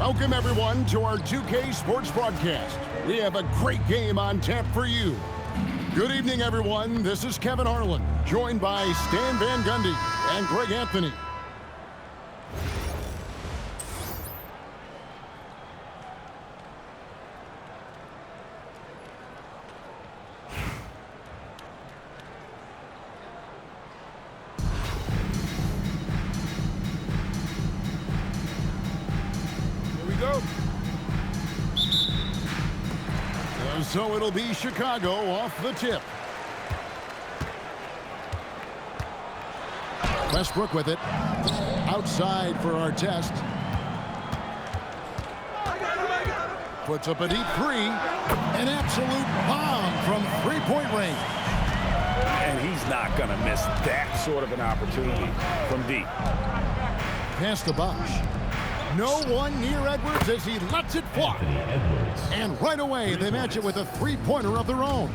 Welcome, everyone, to our 2K Sports broadcast. We have a great game on tap for you. Good evening, everyone. This is Kevin Harlan, joined by Stan Van Gundy and Greg Anthony. So it'll be Chicago off the tip. Westbrook with it. Outside for our test. Puts up a deep three. An absolute bomb from three-point range. And he's not going to miss that sort of an opportunity from deep. Pass to Bosch. No one near Edwards as he lets it fly. And right away, they match it with a three-pointer of their own.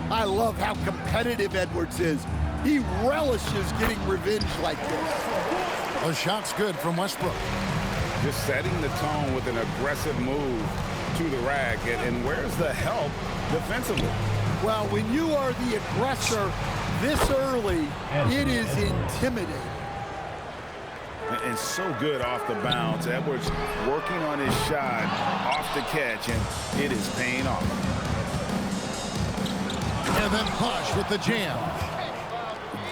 I love how competitive Edwards is. He relishes getting revenge like this. A shot's good from Westbrook. Just setting the tone with an aggressive move to the rack. And where's the help defensively? Well, when you are the aggressor this early, it is intimidating. And so good off the bounce. Edwards working on his shot off the catch, and it is paying off. And then Bosch with the jam.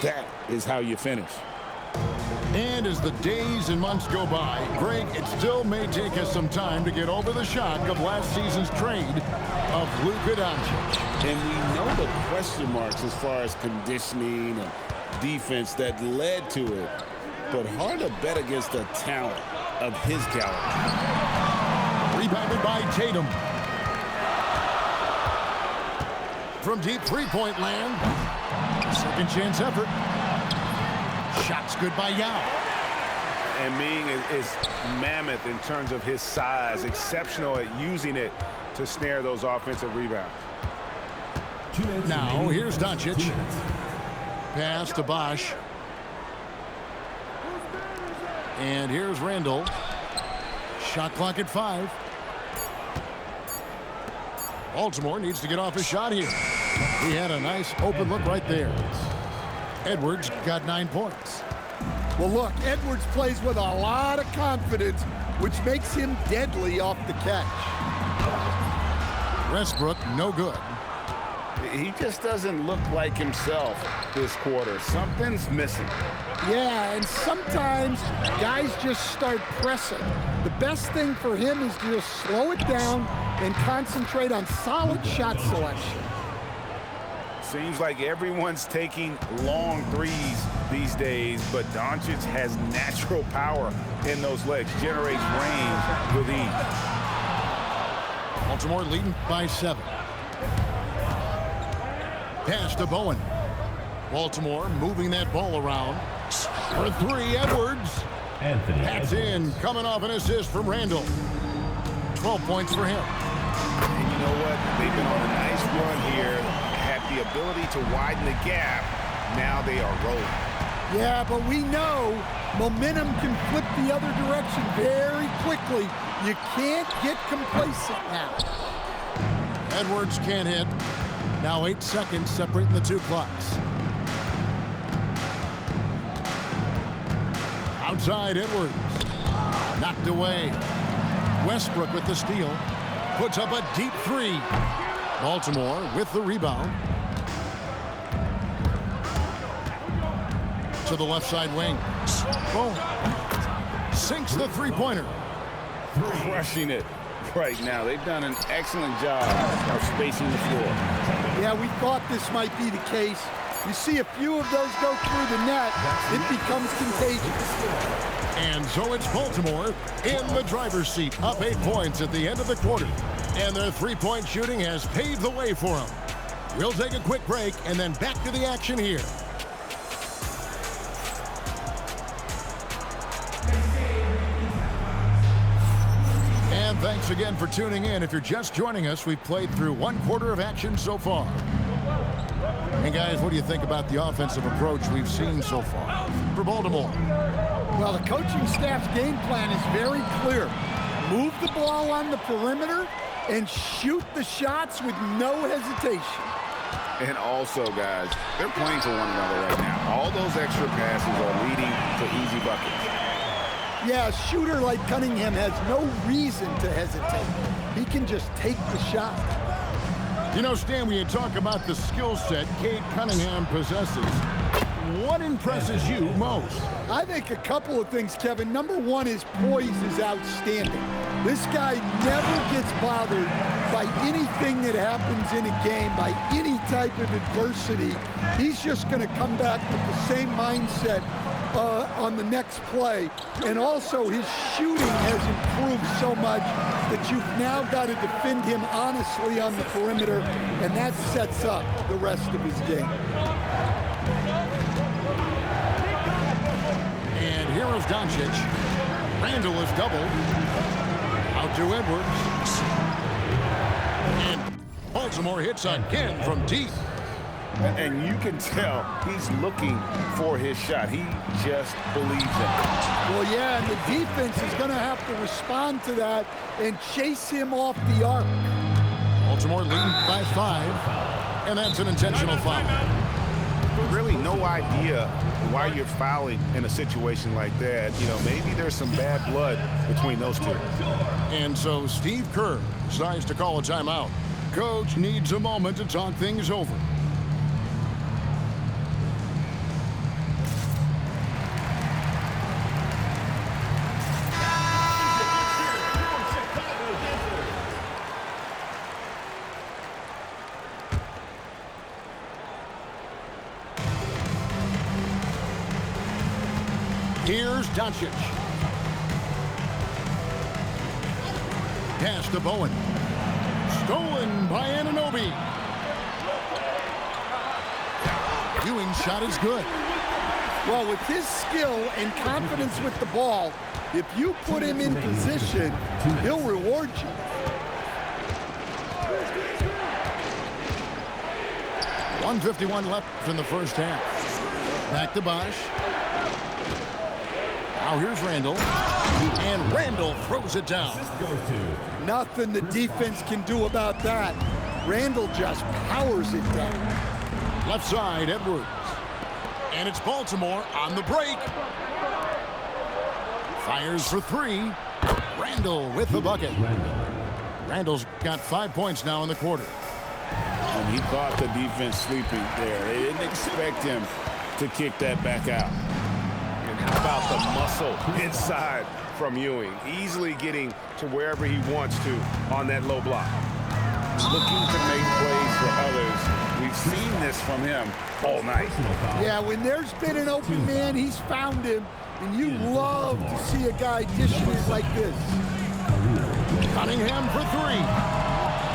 That is how you finish. And as the days and months go by, Greg, it still may take us some time to get over the shock of last season's trade of Luka Doncic. And we know the question marks as far as conditioning and defense that led to it. But hard to bet against the talent of his caliber. Rebounded by Tatum. From deep three-point land. Second chance effort. Shot's good by Yao. And Ming is mammoth in terms of his size. Exceptional at using it to snare those offensive rebounds. Now, here's Doncic. Pass to Bosch. And here's Randall. Shot clock at 5. Baltimore needs to get off his shot here. He had a nice open look right there. Edwards got 9 points. Well, look, Edwards plays with a lot of confidence, which makes him deadly off the catch. Westbrook, no good. He just doesn't look like himself this quarter. Something's missing. Yeah, and sometimes guys just start pressing. The best thing for him is to just slow it down and concentrate on solid shot selection. Seems like everyone's taking long threes these days, but Doncic has natural power in those legs, generates range with ease. Baltimore leading by 7. Pass to Bowen. Baltimore moving that ball around. For 3, Edwards. That's in, coming off an assist from Randall. 12 points for him. And you know what? They've been on a nice run here. Have the ability to widen the gap. Now they are rolling. Yeah, but we know momentum can flip the other direction very quickly. You can't get complacent now. Edwards can't hit. Now 8 seconds separating the two clocks. Outside Edwards. Knocked away. Westbrook with the steal. Puts up a deep 3. Baltimore with the rebound. To the left side wing. Boom. Sinks the three-pointer. Crushing it right now. They've done an excellent job of spacing the floor. Yeah, we thought this might be the case. You see a few of those go through the net, it becomes contagious. And so it's Baltimore in the driver's seat, up 8 points at the end of the quarter. And their three-point shooting has paved the way for them. We'll take a quick break and then back to the action here. And thanks again for tuning in. If you're just joining us, we've played through 1 quarter of action so far. And guys, what do you think about the offensive approach we've seen so far for Baltimore? Well, the coaching staff's game plan is very clear. Move the ball on the perimeter and shoot the shots with no hesitation. And also, guys, they're playing for one another right now. All those extra passes are leading to easy buckets. Yeah, a shooter like Cunningham has no reason to hesitate. He can just take the shot. You know, Stan, when you talk about the skill set Cade Cunningham possesses, what impresses you most? I think a couple of things, Kevin. Number one, his poise is outstanding. This guy never gets bothered by anything that happens in a game, by any type of adversity. He's just going to come back with the same mindset on the next play. And also, his shooting has improved so much that you've now got to defend him honestly on the perimeter, and that sets up the rest of his game. And here is Doncic. Randall is doubled. Out to Edwards. And Baltimore hits again from deep. And you can tell he's looking for his shot. He just believes it. Well, yeah, and the defense is going to have to respond to that and chase him off the arc. Baltimore leading by 5, and that's an intentional foul. Really no idea why you're fouling in a situation like that. You know, maybe there's some bad blood between those two. And so Steve Kerr decides to call a timeout. Coach needs a moment to talk things over. Here's Doncic. Pass to Bowen. Stolen by Anunoby. Ewing's shot is good. Well, with his skill and confidence with the ball, if you put him in position, he'll reward you. .151 left in the first half. Back to Bosch. Now here's Randall. And Randall throws it down. Nothing the defense can do about that. Randall just powers it down. Left side, Edwards. And it's Baltimore on the break. Fires for 3. Randall with the bucket. Randall's got 5 points now in the quarter. And he caught the defense sleeping there. They didn't expect him to kick that back out. And how about the muscle inside from Ewing? Easily getting to wherever he wants to on that low block. Looking to make plays for others. We've seen this from him all night. Yeah, when there's been an open man, he's found him. And you love to see a guy dishing it like this. Cunningham for 3.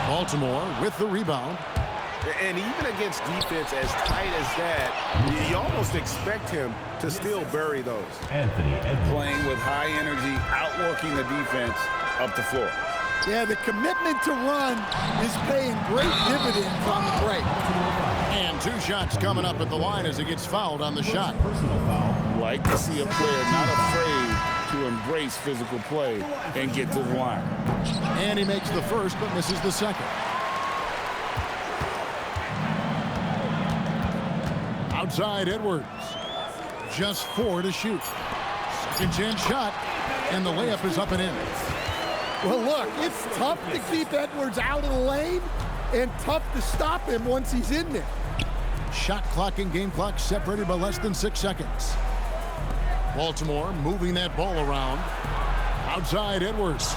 Baltimore with the rebound. And even against defense as tight as that, you almost expect him to still bury those. Playing with high energy, outworking the defense up the floor. Yeah, the commitment to run is paying great dividends on the break. And 2 shots coming up at the line as he gets fouled on the shot. Like to see a player not afraid to embrace physical play and get to the line. And he makes the first but misses the second. Outside Edwards. Just 4 to shoot. Second chance shot. And the layup is up and in. Well, look, it's tough to keep Edwards out of the lane and tough to stop him once he's in there. Shot clock and game clock separated by less than 6 seconds. Baltimore moving that ball around. Outside Edwards.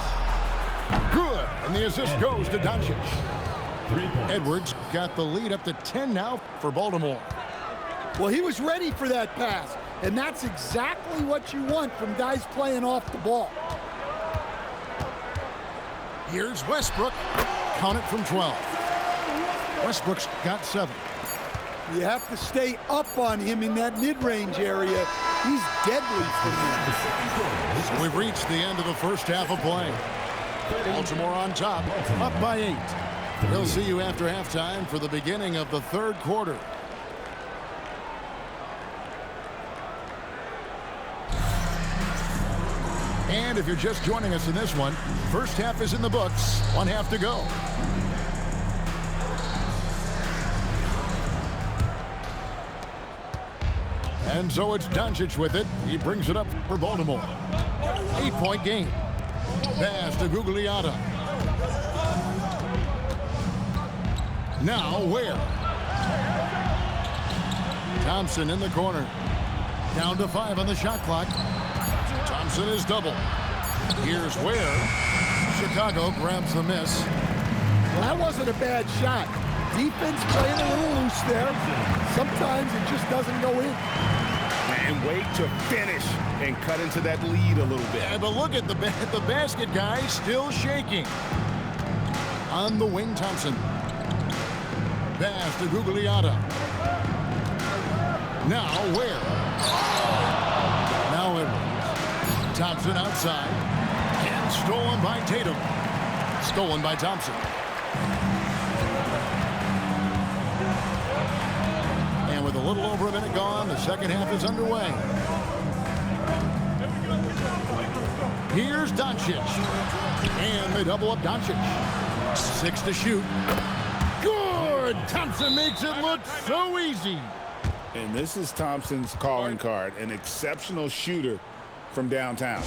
Good. And the assist goes to Doncic. Edwards got the lead up to 10 now for Baltimore. Well, he was ready for that pass, and that's exactly what you want from guys playing off the ball. Here's Westbrook. Count it from 12. Westbrook's got 7. You have to stay up on him in that mid-range area. He's deadly from there. So we've reached the end of the first half of play. Baltimore on top, up by 8. We'll see you after halftime for the beginning of the third quarter. And if you're just joining us in this one, first half is in the books, 1 half to go. And so it's Doncic with it. He brings it up for Baltimore. 8-point game. Pass to Gugliotta. Now Ware. Thompson in the corner. Down to 5 on the shot clock. Thompson is double. Here's Ware. Chicago grabs the miss. Well, that wasn't a bad shot. Defense playing a little loose there. Sometimes it just doesn't go in. And wait to finish and cut into that lead a little bit. Yeah, but look at the basket, guys, still shaking. On the wing, Thompson. Pass to Gugliotta. Now Ware. Now Edwards. Thompson outside. And stolen by Tatum. Stolen by Thompson. And with a little over a minute gone, the second half is underway. Here's Doncic. And they double up Doncic. 6 to shoot. Good! Thompson makes it look so easy. And this is Thompson's calling card, an exceptional shooter from downtown.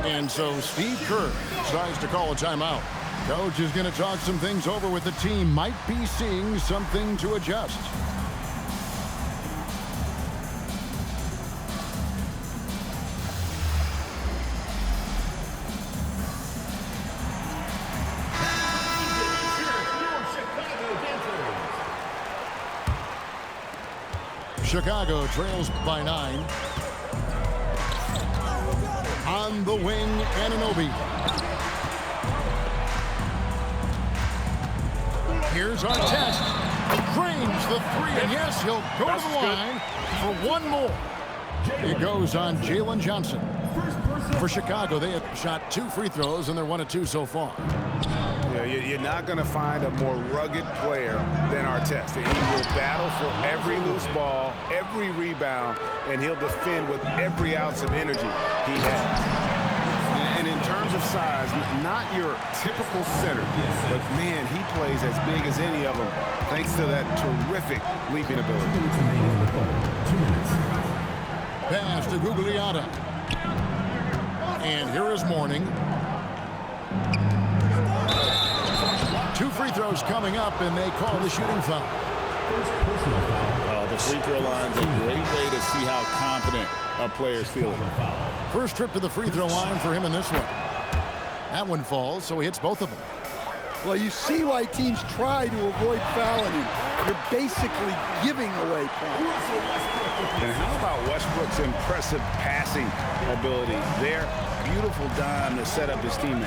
And so Steve Kerr decides to call a timeout. Coach is going to talk some things over with the team. Might be seeing something to adjust. Chicago trails by 9. On the wing, Anunoby. Here's our test. Drains the 3, and yes, he'll go to the line for one more. It goes on Jalen Johnson. For Chicago, they have shot 2 free throws, and they're 1 of 2 so far. You're not going to find a more rugged player than Artest. He will battle for every loose ball, every rebound, and he'll defend with every ounce of energy he has. And in terms of size, not your typical center, but man, he plays as big as any of them thanks to that terrific leaping ability. Pass to Gugliotta. And here is Mourning. 2 free throws coming up, and they call the shooting foul. The free throw line's a great way to see how confident a player's feeling. First trip to the free throw line for him in this one. That one falls, so he hits both of them. Well, you see why teams try to avoid fouling him. You're basically giving away points. And how about Westbrook's impressive passing ability? Their beautiful dime to set up his teammate.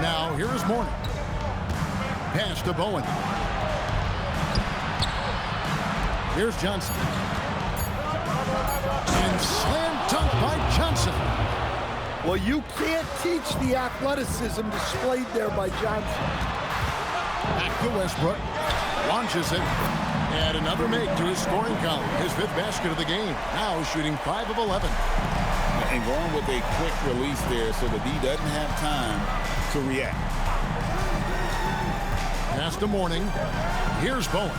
Now, here is Mourning. Pass to Bowen. Here's Johnson. And slam dunk by Johnson. Well, you can't teach the athleticism displayed there by Johnson. Back to Westbrook. Launches it. And another make to his scoring column. His 5th basket of the game. Now shooting 5 of 11. And going with a quick release there so that he doesn't have time to react. Pass to Mourning. Here's Bowen.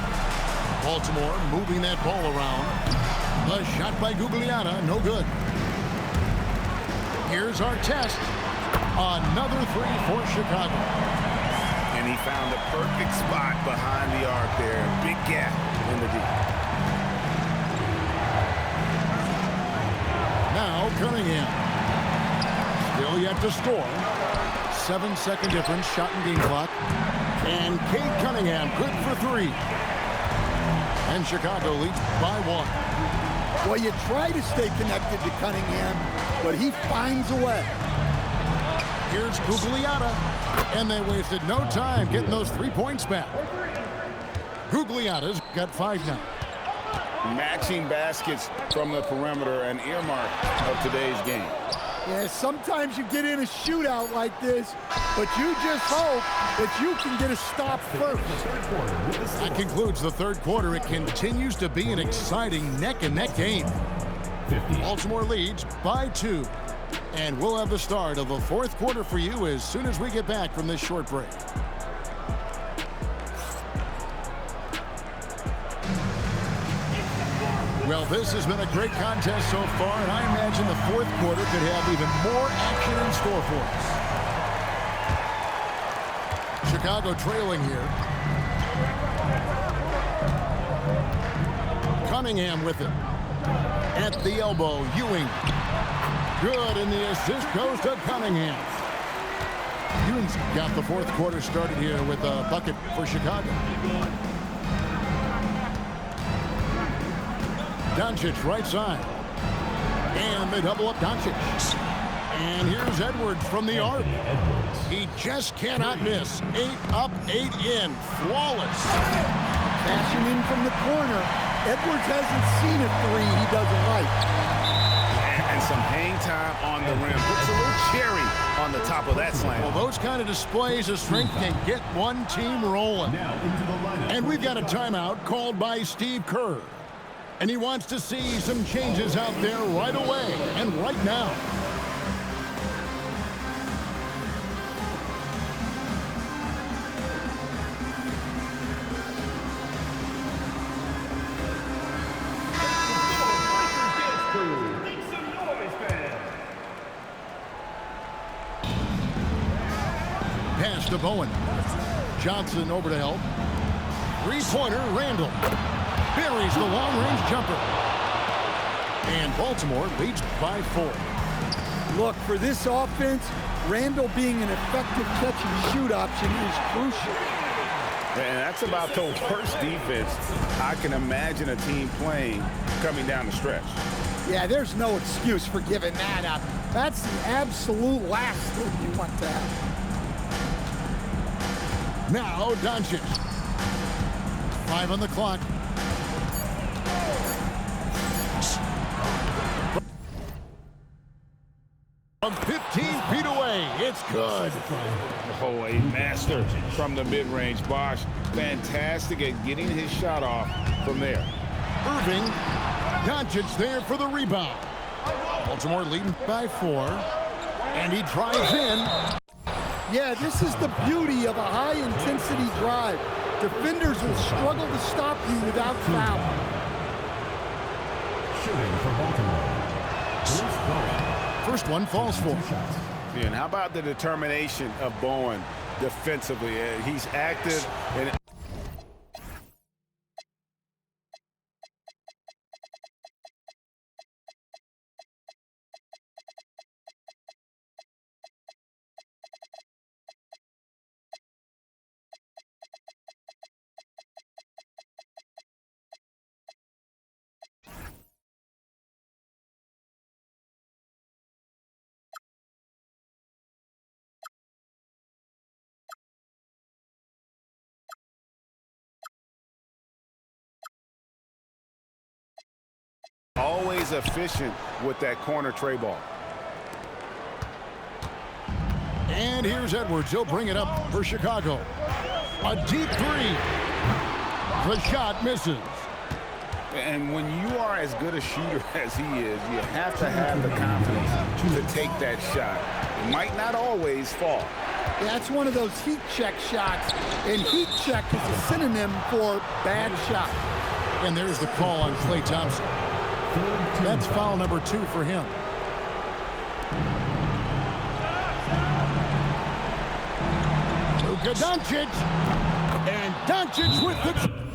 Baltimore moving that ball around. The shot by Gugliotta, no good. Here's our test. Another 3 for Chicago. And he found the perfect spot behind the arc there. Big gap in the deep. Now Cunningham. Still yet to score. 7-second difference, shot and game clock. And Cade Cunningham, good for 3. And Chicago leads by 1. Well, you try to stay connected to Cunningham, but he finds a way. Here's Gugliotta. And they wasted no time getting those 3 points back. Gugliotta's got 5 now. Matching baskets from the perimeter, an earmark of today's game. Yeah, sometimes you get in a shootout like this, but you just hope that you can get a stop first. That concludes the third quarter. It continues to be an exciting neck-and-neck game. Baltimore leads by 2. And we'll have the start of the fourth quarter for you as soon as we get back from this short break. Well, this has been a great contest so far, and I imagine the fourth quarter could have even more action in store for us. Chicago trailing here. Cunningham with it. At the elbow, Ewing. Good, and the assist goes to Cunningham. Ewing's got the fourth quarter started here with a bucket for Chicago. Doncic right side. And they double up Doncic. And here's Edwards from the arc. He just cannot miss. 8 up, 8 in. Flawless. Cashing in from the corner. Edwards hasn't seen a three he doesn't like. And some hang time on the rim. Puts a little cherry on the top of that slam. Well, those kind of displays of strength can get one team rolling. And we've got a timeout called by Steve Kerr. And he wants to see some changes out there right away and right now. Pass to Bowen. Johnson over to help. Three-pointer, Randall. Buries the long-range jumper. And Baltimore leads by 4. Look, for this offense, Randall being an effective catch-and-shoot option is crucial. And that's about the worst defense I can imagine a team playing coming down the stretch. Yeah, there's no excuse for giving that up. That's the absolute last thing you want to have. Now Doncic. 5 on the clock. From 15 feet away, it's good. Oh, a master from the mid-range. Bosh, fantastic at getting his shot off from there. Irving. Doncic there for the rebound. Baltimore leading by 4. And he drives in. Yeah, this is the beauty of a high-intensity drive. Defenders will struggle to stop you without foul. Shooting for Baltimore. First one falls for. Yeah, and how about the determination of Bowen defensively? He's active and always efficient with that corner tray ball. And here's Edwards. He'll bring it up for Chicago. A deep 3. The shot misses. And when you are as good a shooter as he is, you have to have the confidence to take that shot. It might not always fall. That's one of those heat check shots, and heat check is a synonym for bad shot. And there's the call on Klay Thompson. That's foul number 2 for him. Luka Doncic. And Doncic with the...